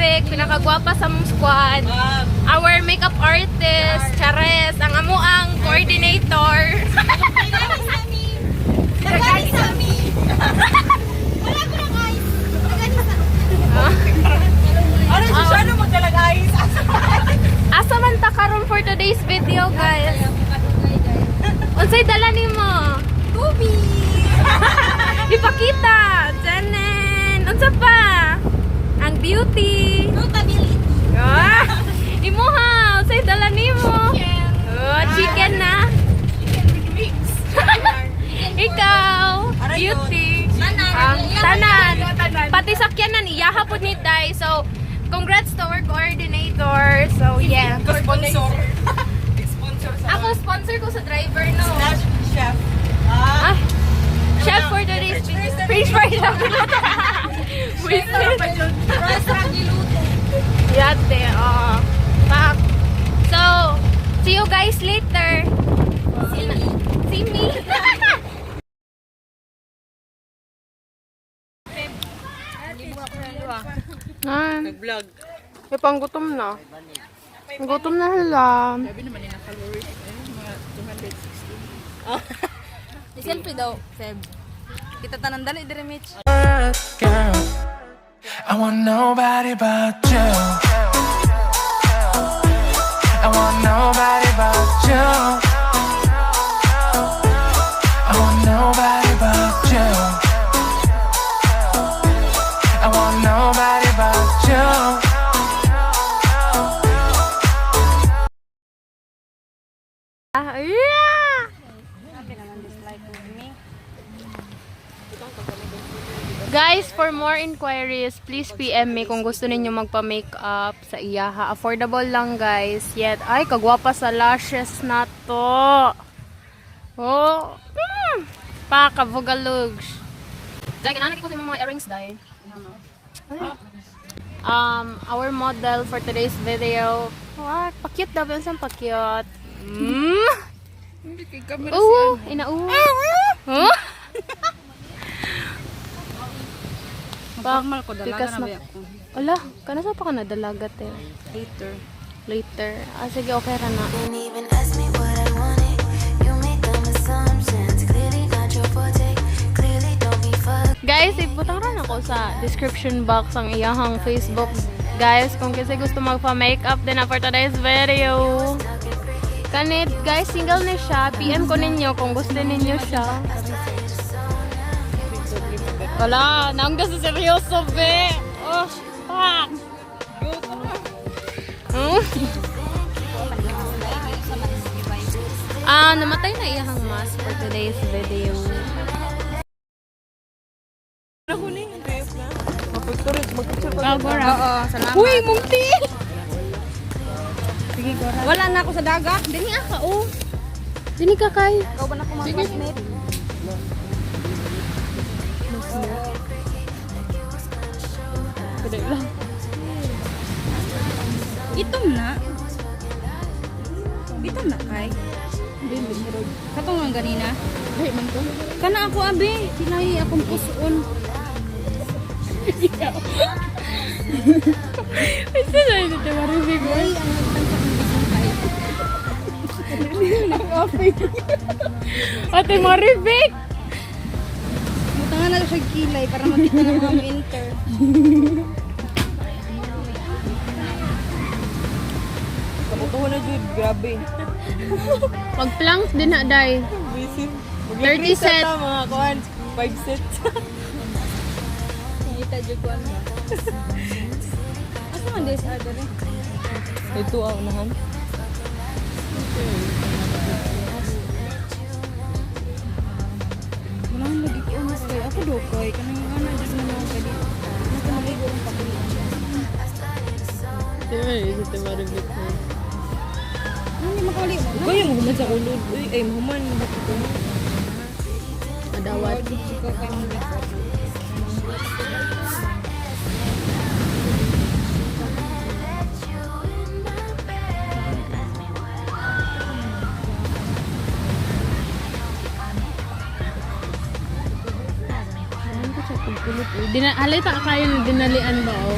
Vic, pinakagwapa sa mong squad. Our makeup artist, Chares, ang amuang coordinator. Nagani sa amin. Wala ko ng ice. Nagani sa Ano siya siya nung magdalag ice? Asa man ta karon for today's video, guys? Unsay dala nimo? tubig. Ipakita. Janen. Unsa pa? Ang beauty. Notability. Ah, imuha. Unsay dala nimo? Oh, chicken na. Ikaw, beauty. Tanan. Pati sakyanan iyaha pud ni Day. So, congrats to our coordinator. So, yeah. Sponsor. Sponsor sa Ako sponsor ko sa driver no. Slash chef. Ah, chef for today's French fries. Wait. Rice ragi luto. Yate, pak. So, see you guys later. See me. Nag-vlog. May panggutom na. Gutom na sila. Sabi naman yung calories. Mga 216. Siyempre daw, Feb. Kita tanan dali dire Mitch. Girl, I want nobody but you. I want nobody but you. I want nobody but you. I want nobody but you. Yeah! Guys, for more inquiries, please PM me kung gusto ninyo magpa-makeup sa iyaha. Affordable lang, guys. Yet, ay, kagwapa sa lashes na to. Oh, pakabugalugs. Dahil, kinanakit ko sa mga earrings, dahil. Our model for today's video. What? Pakyut daw. Saan pakyut? Hindi kay camera Oo, inauwa. Huh? Normal ko Tikas dalaga na. na ba ako? Ala, kanasa pa ka na dalagat eh. Later. Later. Ah, sige, okay ra na. Didn't even ask me what I wanted. You made dumb assumptions. Clearly not your forte. Clearly don't be fucked. Guys, ibutang rin ako sa description box ang iyahang Facebook. Guys, kung kasi gusto magpa-makeup din na for today's video. Kanit, guys, single na siya. PM ko ninyo kung gusto ninyo siya. Wala, naangga sa seryoso, be. Oh, fuck. Namatay na iyahang mask for today's video. Oo, salamat. Uy, munti! Sige, Gora. Wala na ako sa dagat. Dini ka, oh. Dini ka, kay. Ikaw ba na ko mag-classmate? Kadai lang. Itom na. Itom na kay. Katong lang ganina. Kana ako abe, kinay akong puson. Ay, sila yun ito, maribig. Ate, maribig! Mutangan na siya kilay para makita na mga enter. Kabutuhan na Jude, grabe. Pag-plank din na, day. 30 set. Mga kuhan, 5 sets. Kita juguan mo. Asa man this order eh? Ito ang unahan. Unahan lagi ko unas kayo. Ako do kay. Kanang yung anak dyan na mga kadi. Nasa maligo ang pakuli. Ito, maribig ko. Hindi makawali mo. Kaya mo human sa ulod. Uy, ay mahuman. Adawat. Ikaw kayo mo dito. Halita ka kayo na dinalian ba, oh?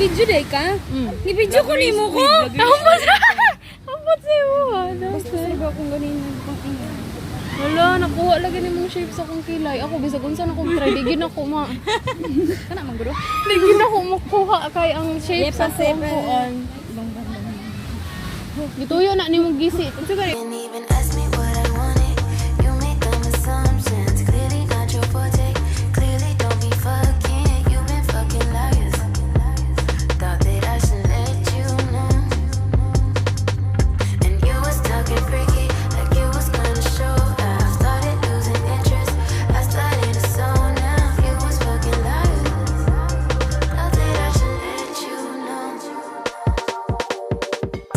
Video day ka? Ni-video ko ni mo ko. Ambot sa'yo. Basta sabi akong ganina. Wala, nakuha lagi ni mong shape sa akong kilay. Ako, bisa kung saan akong try, digin ako Kana man guro. digin ako makuha kay ang shape sa akong Yepa, kuan. Gituyo na ni mong gisi. Unsa gani? Didn't even ask me what I wanted. You made dumb assumptions. Clearly not your forte. Clearly don't be fucking. You've been fucking liars. Thought that I should let you know. And you was talking freaky, like you was gonna show. I started losing interest. I started to zone out. You was fucking liars. Thought that I should let you know.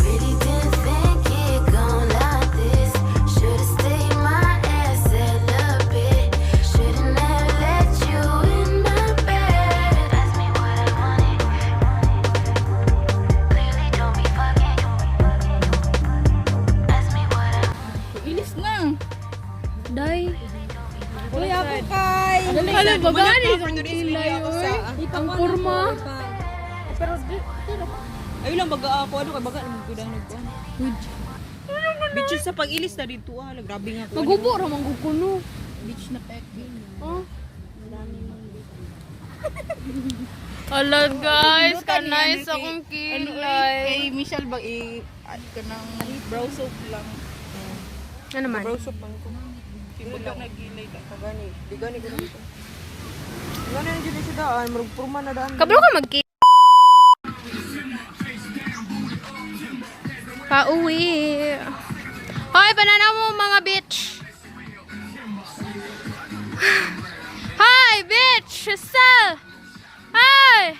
Really didn't think it gon' like this. Should've stayed my ass celibate. Shouldn't have let you in my bed. Ask me what I wanted. Clearly don't be fucking. Ask me what I Ilis na. Day. Uy, ako kay. Hala, bagani sa akong kilay, oy. Ang kurma. Pero ay lang baga ako ano kay baga naman kuda nagkuan. Bitch sa pag-ilis na dito grabe nga ko. Magubo ra man gud kuno. Bitch na pek. Oh. Hala guys, kanay sa akong kilay. Kay Michelle ba kanang brow soap lang. Ano naman? Brow soap lang ko. Tibo lang nagilay ka kagani. Di gani ko dito. Gani na jud sa daan, murag purma na daan. Kabro ka mag Pauwi. Hoy, banana mo mga bitch. Hi, bitch! Sal! Hi!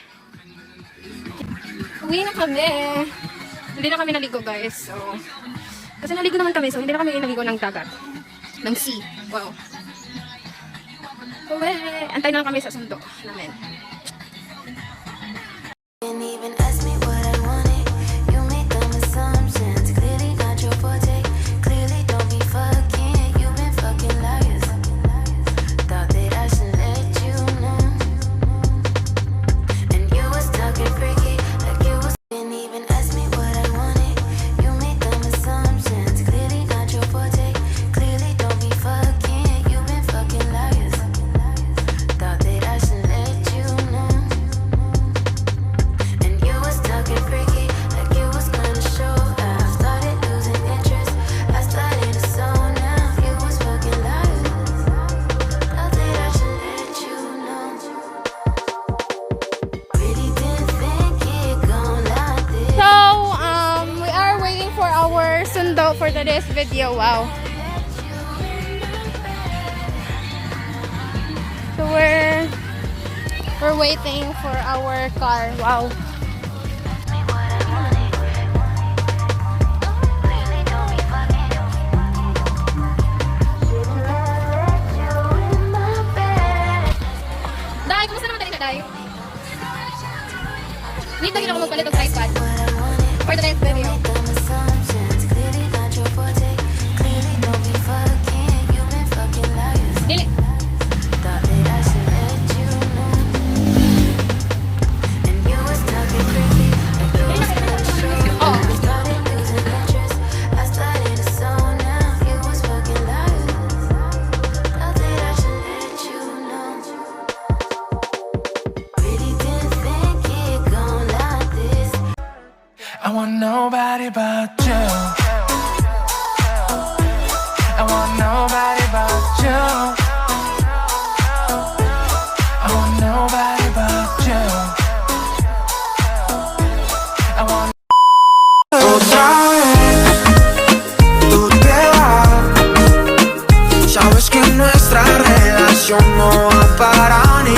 Uwi na kami. Hindi na kami naligo, guys. So, kasi naligo naman kami, so hindi na kami naligo ng dagat. Ng sea. Wow. Uwi. Antay na lang kami sa sundo namin. didn't even ask me what I wanted. You made dumb assumptions. Clearly not your forte. Clearly don't be fucking. You've been fucking liars. Thought that I should let you know. And you was talking freaky, like you was. Didn't even ask me what I wanted. You made dumb assumptions. Clearly not your forte. Clearly don't be fucking. You've been fucking liars. Thought that I should let you know. And you was talking freaky, like you was gonna show. I started losing interest. I started to zone out. You was fucking liars. Thought that I should let you know. Really didn't think it gon' like this. So, we are waiting for our sundo for today's video. Wow. So we're waiting for our car. Wow. Me what I wanted. Clearly don't be fucking. Shouldn't have let you in my bed. Dai, kumusta naman tayo na, Dai? Wait, lagi na ako magpalit ng tripod What I wanted. for today's video. Dumb assumptions. Clearly not your forte. Clearly don't be fucking. You've been fucking liars. Dili. Thought that I should let you know. And you was talking freaky, like you was gonna show. Oh. I started losing interest. I started to zone out. You was fucking liars. Thought that I should let you know. Really didn't think it gon' like this. I want nobody but you. I want nobody but you. I want nobody but you. I want. Otra vez tú te vas. Sabes que nuestra relación no va a parar ni